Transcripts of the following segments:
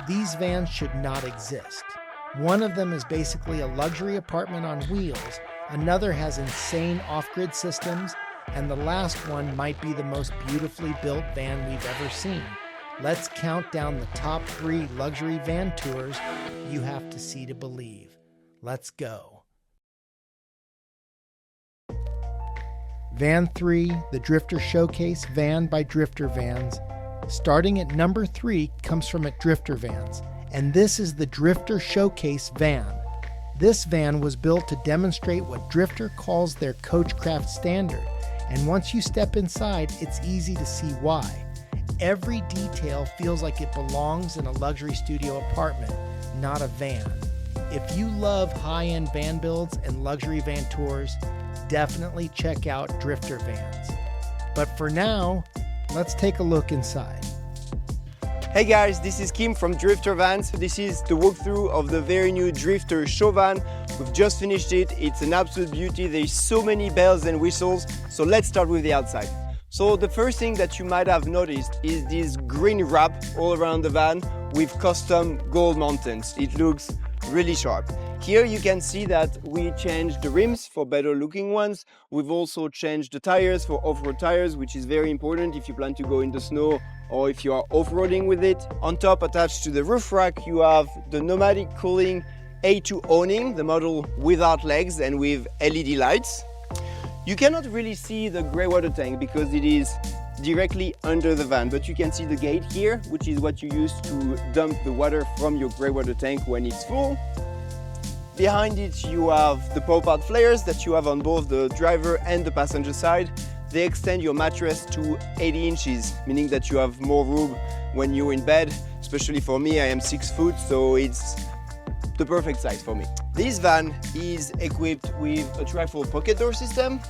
these vans should not exist. One of them is basically a luxury apartment on wheels, another has insane off-grid systems, and the last one might be the most beautifully built van we've ever seen. Let's count down the top 3 luxury van tours you have to see to believe. Let's go. Van 3, the Drifter Showcase Van by Drifter Vans. Starting at number 3 comes from at Drifter Vans, and this is the Drifter Showcase Van. This van was built to demonstrate what Drifter calls their Coachcraft standard, and once you step inside, it's easy to see why. Every detail feels like it belongs in a luxury studio apartment, not a van. If you love high-end Vanbuilds and luxury Vantours, definitely check out Drifter Vans. But for now, let's take a look inside. Hey guys, this is Kim from Drifter Vans. This is the walkthrough of the very new Drifter Show Van. We've just finished it. It's an absolute beauty. There's so many bells and whistles. So let's start with the outside. So the first thing that you might have noticed is this green wrap all around the van with custom gold mountains. It looks really sharp. Here you can see that we changed the rims for better looking ones. We've also changed the tires for off-road tires, which is very important if you plan to go in the snow or if you are off-roading with it. On top, attached to the roof rack, you have the Nomadic Cooling A2 awning, the model without legs and with LED lights. You cannot really see the grey water tank because it is directly under the van, but you can see the gate here, which is what you use to dump the water from your grey water tank when it's full. Behind it you have the pop-out flares that you have on both the driver and the passenger side. They extend your mattress to 80 inches, meaning that you have more room when you're in bed. Especially for me, I am 6 foot, so it's the perfect size for me. This van is equipped with a trifold pocket door system.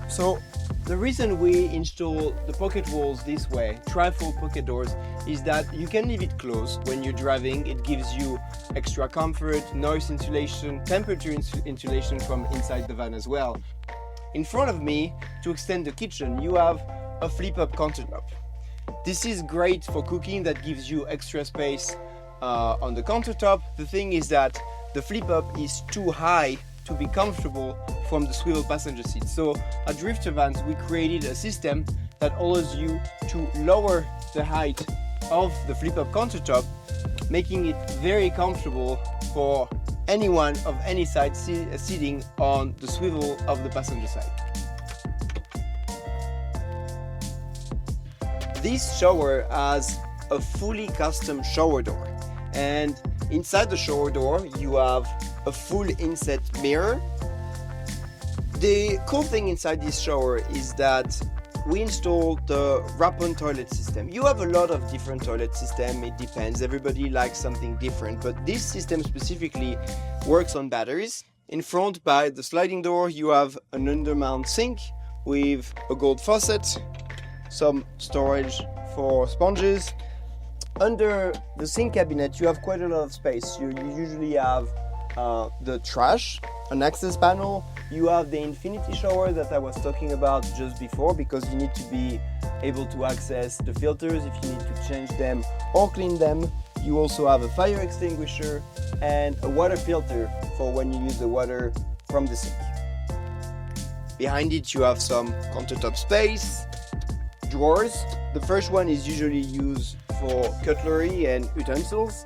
So the reason we install the pocket walls this way, trifold pocket doors, is that you can leave it closed when you're driving. It gives you extra comfort, noise insulation, temperature insulation from inside the van as well. In front of me, to extend the kitchen, you have a flip-up countertop. This is great for cooking. That gives you extra space on the countertop. The thing is that the flip-up is too high to be comfortable from the swivel passenger seat. So at Drifter Vans, we created a system that allows you to lower the height of the flip-up countertop, making it very comfortable for anyone of any side sitting on the swivel of the passenger side. This shower has a fully custom shower door, and inside the shower door you have a full inset mirror. The cool thing inside this shower is that we installed the wrap-on toilet system. You have a lot of different toilet systems, it depends, everybody likes something different, but this system specifically works on batteries. In front by the sliding door you have an undermount sink with a gold faucet, some storage for sponges. Under the sink cabinet you have quite a lot of space. You usually have the trash, an access panel, you have the infinity shower that I was talking about just before, because you need to be able to access the filters if you need to change them or clean them. You also have a fire extinguisher and a water filter for when you use the water from the sink. Behind it you have some countertop space, drawers. The first one is usually used for cutlery and utensils.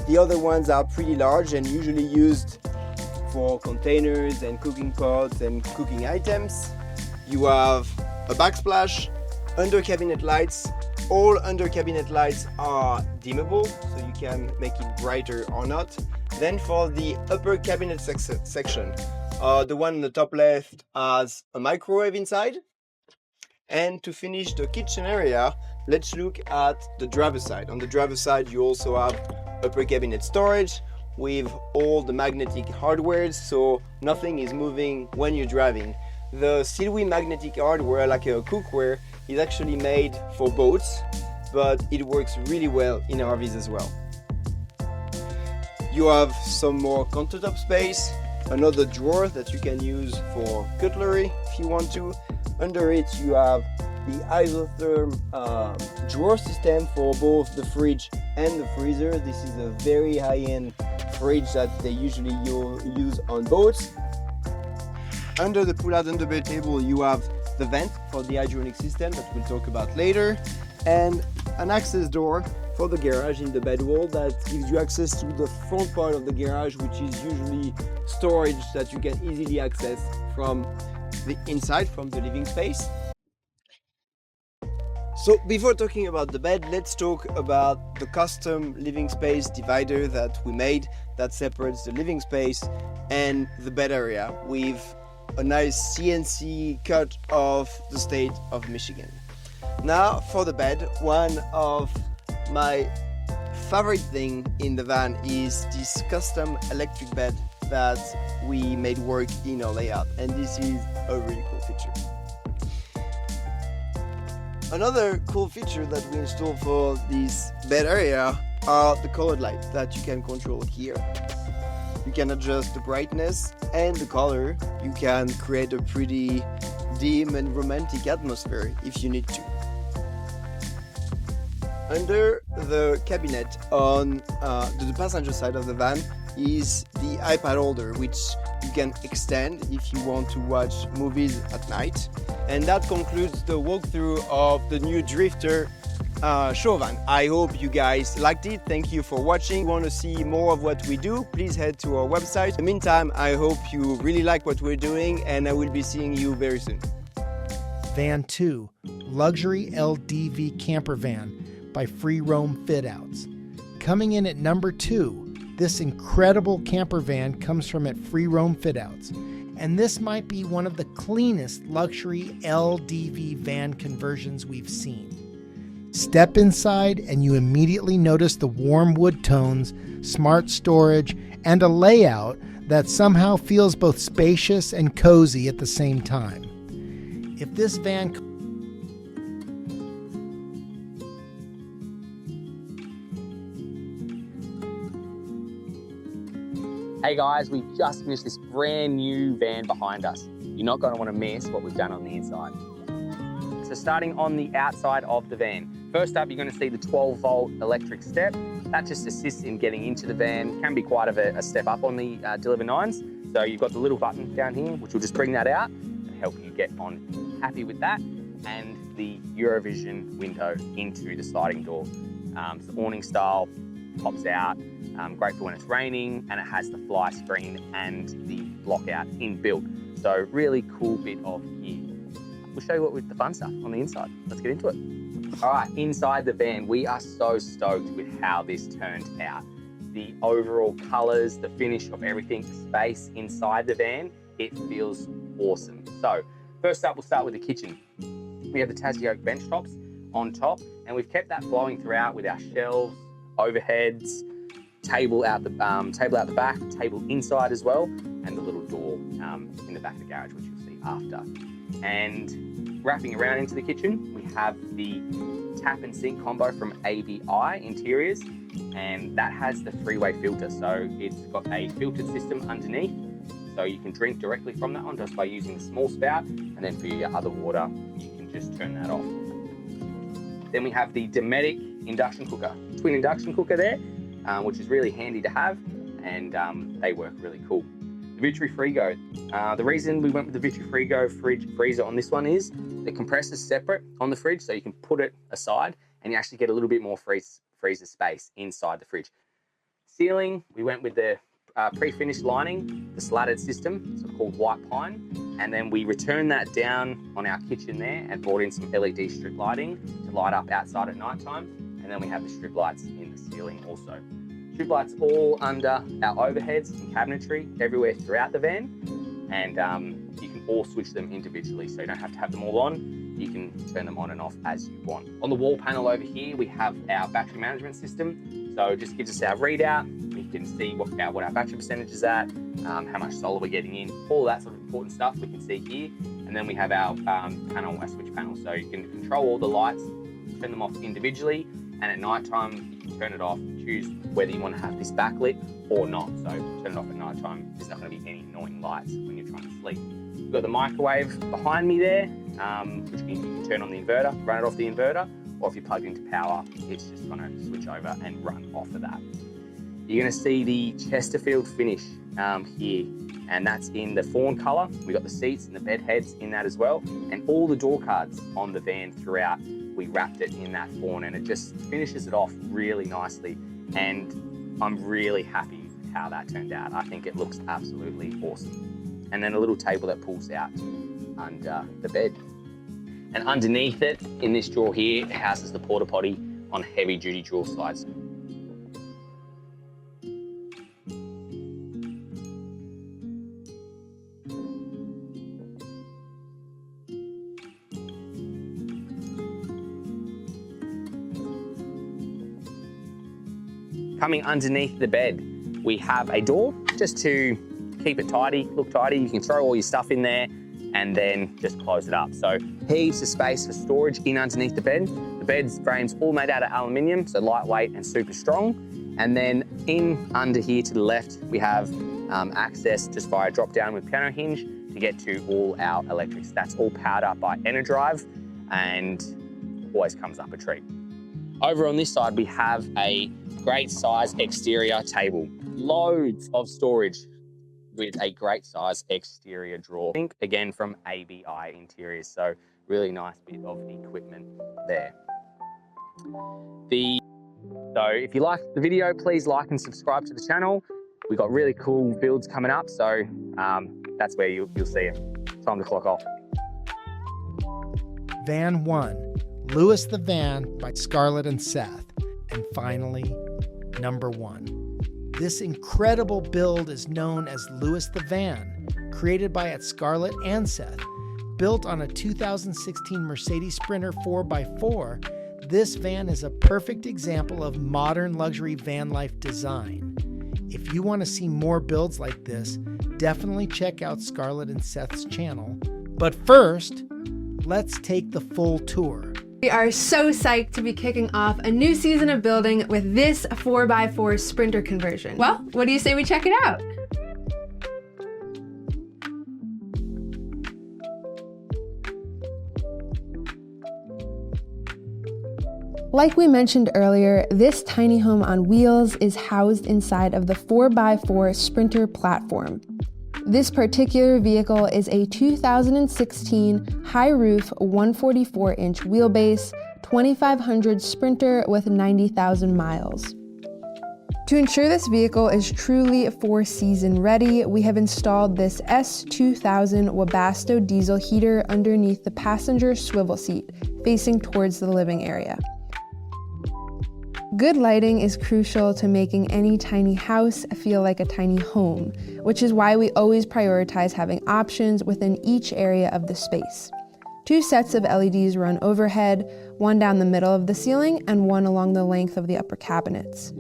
The other ones are pretty large and usually used for containers and cooking pots and cooking items. You have a backsplash, under cabinet lights. All under cabinet lights are dimmable, so you can make it brighter or not. Then for the upper cabinet section, the one on the top left has a microwave inside. And to finish the kitchen area, let's look at the driver's side. On the driver's side you also have upper cabinet storage with all the magnetic hardware, so nothing is moving when you're driving. The Silwi magnetic hardware, like a cookware, is actually made for boats, but it works really well in RVs as well. You have some more countertop space, another drawer that you can use for cutlery if you want to. Under it you have the isotherm drawer system for both the fridge and the freezer. This is a very high-end fridge that they usually use on boats. Under the pull-out underbed table, you have the vent for the hydronic system that we'll talk about later, and an access door for the garage in the bedwall that gives you access to the front part of the garage, which is usually storage that you can easily access from the inside, from the living space. So before talking about the bed, let's talk about the custom living space divider that we made that separates the living space and the bed area with a nice CNC cut of the state of Michigan. Now for the bed, one of my favorite thing in the van is this custom electric bed that we made work in our layout, and this is a really cool feature. Another cool feature that we installed for this bed area are the colored lights that you can control here. You can adjust the brightness and the color. You can create a pretty dim and romantic atmosphere if you need to. Under the cabinet on the passenger side of the van is the iPad holder, which you can extend if you want to watch movies at night. And that concludes the walkthrough of the new Drifter show van. I hope you guys liked it. Thank you for watching. If you want to see more of what we do, please head to our website. In the meantime, I hope you really like what we're doing, and I will be seeing you very soon. Van 2, luxury LDV camper van by Free Roam Fit-Outs. Coming in at number 2, this incredible camper van comes from at Free Roam Fit-Outs, and this might be one of the cleanest luxury LDV van conversions we've seen. Step inside and you immediately notice the warm wood tones, smart storage, and a layout that somehow feels both spacious and cozy at the same time. If this van Hey guys, we just finished this brand new van behind us. You're not going to want to miss what we've done on the inside. So starting on the outside of the van, first up you're going to see the 12-volt electric step. That just assists in getting into the van. Can be quite a step up on the Deliver 9s. So you've got the little button down here, which will just bring that out and help you get on. Happy with that. And the Eurovision window into the sliding door. It's the awning style, pops out. Great for when it's raining, and it has the fly screen and the lockout inbuilt. So really cool bit of gear. We'll show you what with the fun stuff on the inside. Let's get into it. All right, inside the van, we are so stoked with how this turned out. The overall colors, the finish of everything, the space inside the van, it feels awesome. So first up, we'll start with the kitchen. We have the Tassie Oak bench tops on top, and we've kept that flowing throughout with our shelves, overheads, table out the back, table inside as well, and the little door in the back of the garage, which you'll see after. And wrapping around into the kitchen, we have the tap and sink combo from ABI Interiors, and that has the three-way filter. So it's got a filtered system underneath, so you can drink directly from that one just by using the small spout, and then for your other water, you can just turn that off. Then we have the Dometic induction cooker, twin induction cooker there, which is really handy to have, and they work really cool. The Vitry Frigo. The reason we went with the Vitry Frigo freezer on this one is the compressor's separate on the fridge, so you can put it aside and you actually get a little bit more freezer space inside the fridge. Ceiling, we went with the pre-finished lining, the slatted system, so called white pine, and then we returned that down on our kitchen there and brought in some LED strip lighting to light up outside at night time. And then we have the strip lights in the ceiling also. Strip lights all under our overheads and cabinetry everywhere throughout the van. And you can all switch them individually, so you don't have to have them all on. You can turn them on and off as you want. On the wall panel over here, we have our battery management system. So it just gives us our readout. We can see what our battery percentage is at, how much solar we're getting in, all that sort of important stuff we can see here. And then we have our panel, our switch panel. So you can control all the lights, turn them off individually. And at night time, you can turn it off, choose whether you want to have this backlit or not. So turn it off at night time. There's not going to be any annoying lights when you're trying to sleep. We've got the microwave behind me there, which you can turn on the inverter, run it off the inverter, or if you're plugged into power, it's just gonna switch over and run off of that. You're gonna see the Chesterfield finish here, and that's in the fawn color. We've got the seats and the bed heads in that as well, and all the door cards on the van throughout, we wrapped it in that fawn, and it just finishes it off really nicely, and I'm really happy with how that turned out. I think it looks absolutely awesome. And then a little table that pulls out under the bed. And underneath it, in this drawer here, it houses the porta potty on heavy duty drawer sides. Coming underneath the bed, we have a door just to keep it tidy, look tidy. You can throw all your stuff in there and then just close it up. So heaps of space for storage in underneath the bed. The bed's frame's all made out of aluminium, so lightweight and super strong. And then in under here to the left, we have access just via drop down with piano hinge to get to all our electrics. That's all powered up by Enerdrive and always comes up a treat. Over on this side, we have a great size exterior table. Loads of storage with a great size exterior drawer. Think again from ABI Interiors, so really nice bit of equipment there. So if you like the video, please like and subscribe to the channel. We've got really cool builds coming up, so that's where you'll see them. Time to clock off. Van 1, Louis the Van by Scarlett and Seth. And finally, number 1. This incredible build is known as Louis the Van, created by Scarlett and Seth. Built on a 2016 Mercedes Sprinter 4x4, this van is a perfect example of modern luxury van life design. If you want to see more builds like this, definitely check out Scarlett and Seth's channel. But first, let's take the full tour. We are so psyched to be kicking off a new season of building with this 4x4 Sprinter conversion. Well, what do you say we check it out? Like we mentioned earlier, this tiny home on wheels is housed inside of the 4x4 Sprinter platform. This particular vehicle is a 2016 high-roof 144-inch wheelbase, 2500 Sprinter with 90,000 miles. To ensure this vehicle is truly four-season ready, we have installed this S2000 Webasto diesel heater underneath the passenger swivel seat, facing towards the living area. Good lighting is crucial to making any tiny house feel like a tiny home, which is why we always prioritize having options within each area of the space. 2 sets of LEDs run overhead, one down the middle of the ceiling and one along the length of the upper cabinets.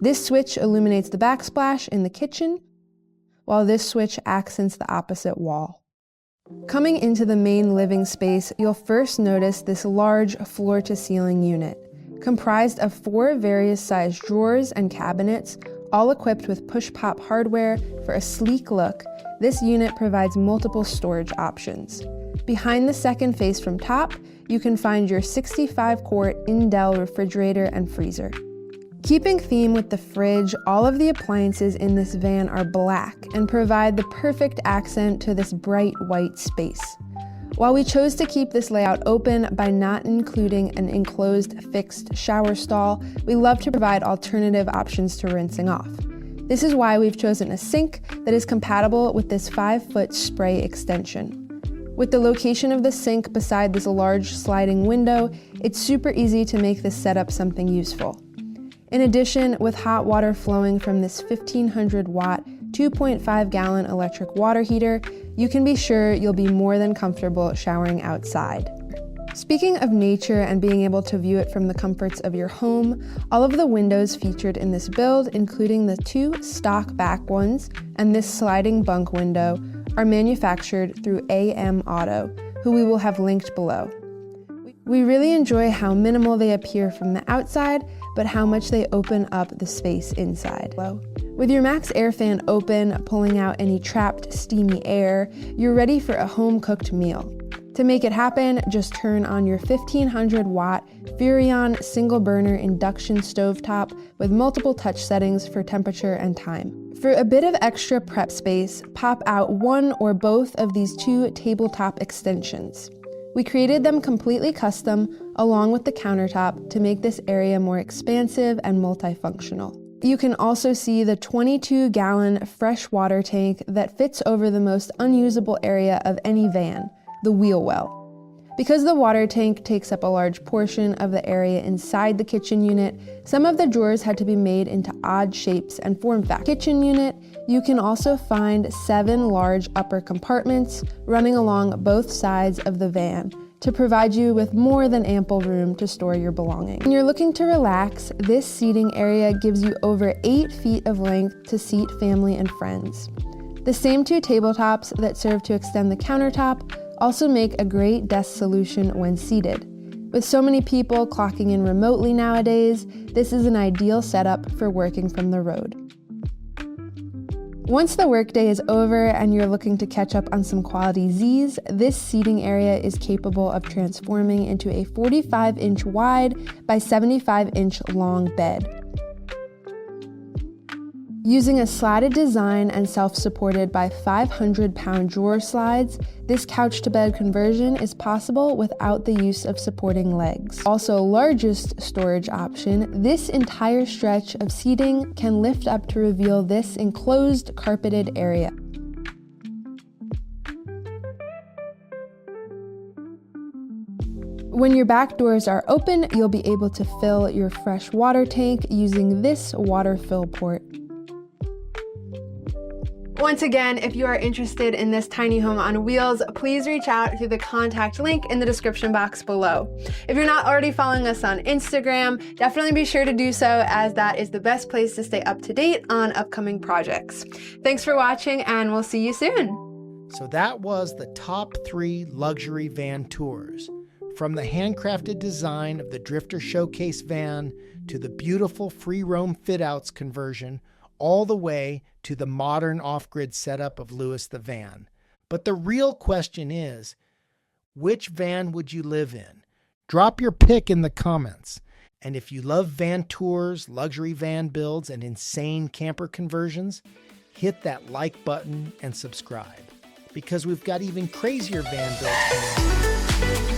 This switch illuminates the backsplash in the kitchen, while this switch accents the opposite wall. Coming into the main living space, you'll first notice this large floor-to-ceiling unit, comprised of 4 various sized drawers and cabinets, all equipped with push-pop hardware. For a sleek look, this unit provides multiple storage options. Behind the second face from top, you can find your 65-quart Indel refrigerator and freezer. Keeping theme with the fridge, all of the appliances in this van are black and provide the perfect accent to this bright white space. While we chose to keep this layout open by not including an enclosed fixed shower stall, we love to provide alternative options to rinsing off. This is why we've chosen a sink that is compatible with this 5-foot spray extension. With the location of the sink beside this large sliding window, it's super easy to make this setup something useful. In addition, with hot water flowing from this 1500-watt, 2.5-gallon electric water heater, you can be sure you'll be more than comfortable showering outside. Speaking of nature and being able to view it from the comforts of your home, all of the windows featured in this build, including the 2 stock back ones and this sliding bunk window, are manufactured through AM Auto, who we will have linked below. We really enjoy how minimal they appear from the outside, but how much they open up the space inside. With your max air fan open, pulling out any trapped steamy air, you're ready for a home-cooked meal. To make it happen, just turn on your 1500-watt Furrion single-burner induction stovetop with multiple touch settings for temperature and time. For a bit of extra prep space, pop out one or both of these two tabletop extensions. We created them completely custom along with the countertop to make this area more expansive and multifunctional. You can also see the 22-gallon fresh water tank that fits over the most unusable area of any van, the wheel well. Because the water tank takes up a large portion of the area inside the kitchen unit, some of the drawers had to be made into odd shapes and form factors. Kitchen unit, you can also find 7 large upper compartments running along both sides of the van to provide you with more than ample room to store your belongings. When you're looking to relax, this seating area gives you over 8 feet of length to seat family and friends. The same 2 tabletops that serve to extend the countertop also make a great desk solution when seated. With so many people clocking in remotely nowadays, this is an ideal setup for working from the road. Once the workday is over and you're looking to catch up on some quality Z's, this seating area is capable of transforming into a 45-inch wide by 75-inch long bed. Using a slatted design and self-supported by 500-pound drawer slides, this couch-to-bed conversion is possible without the use of supporting legs. Also, largest storage option, this entire stretch of seating can lift up to reveal this enclosed carpeted area. When your back doors are open, you'll be able to fill your fresh water tank using this water fill port. Once again, if you are interested in this tiny home on wheels, please reach out through the contact link in the description box below. If you're not already following us on Instagram, definitely be sure to do so, as that is the best place to stay up to date on upcoming projects. Thanks for watching, and we'll see you soon. So that was the top 3 luxury van tours. From the handcrafted design of the Drifter Showcase van to the beautiful free roam fit-outs conversion, all the way to the modern off-grid setup of Lewis the Van. But the real question is, which van would you live in? Drop your pick in the comments. And if you love van tours, luxury van builds, and insane camper conversions, hit that like button and subscribe, because we've got even crazier van builds coming.